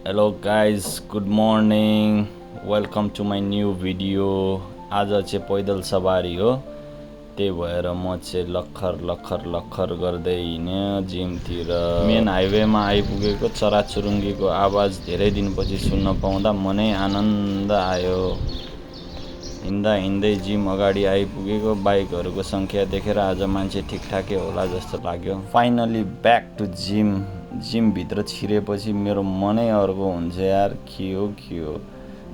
Hello guys good morning welcome to my new video. आज चाहिँ पैदल सवारी हो, त्यही भएर म चाहिँ लखर गर्दै हिँड्यो जिमतिर। मेन हाइवेमा आइपुगेको चराचुरुङ्गीको आवाज धेरै दिनपछि सुन्न पाउँदा मनै आनन्द आयो। हिँड्दा हिँड्दै जिम अगाडि आइपुगेको बाइकहरूको सङ्ख्या देखेर आज मान्छे ठिकठाकै होला जस्तो लाग्यो। Finally back to gym. जिमभित्र छिरेपछि मेरो मनै अर्को हुन्छ यार, के हो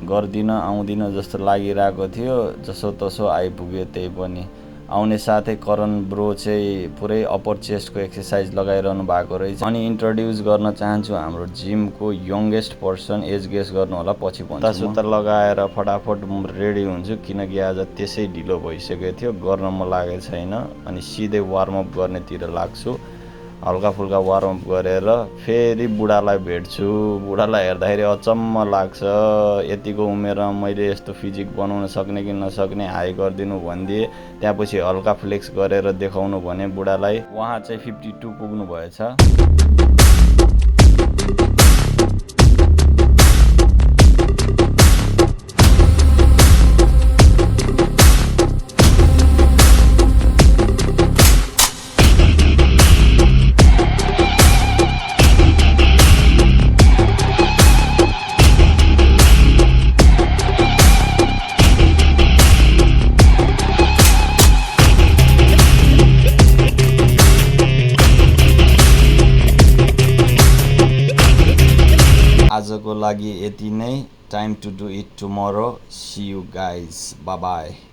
गर्दिन आउँदिन जस्तो लागिरहेको थियो। जसोतसो आइपुग्यो त्यही पनि। आउने साथै करण ब्रो चाहिँ पुरै अप्पर चेस्टको एक्सर्साइज लगाइरहनु भएको रहेछ। अनि इन्ट्रोड्युस गर्न चाहन्छु हाम्रो जिमको यङ्गेस्ट पर्सन। एज गेस गर्नु होला, पछि भन्छु। सुत्ता लगाएर फटाफट रेडी हुन्छु किनकि आज त्यसै ढिलो भइसकेको थियो, गर्न मन लागेको छैन। अनि सिधै वार्मअप गर्नेतिर लाग्छु। हल्का फुल्का वार्मअप गरेर फेरि बुढालाई भेट्छु। बुढालाई हेर्दाखेरि अचम्म लाग्छ, यतिको उमेरमा मैले यस्तो फिजिक बनाउन सक्ने कि नसक्ने, हाई गरिदिनु भनिदिए। त्यहाँपछि हल्का फ्लेक्स गरेर देखाउनु भने बुढालाई। उहाँ चाहिँ 52 पुग्नु भएछ। आजको लागि यति नै। Time to do it tomorrow. See you guys, bye by.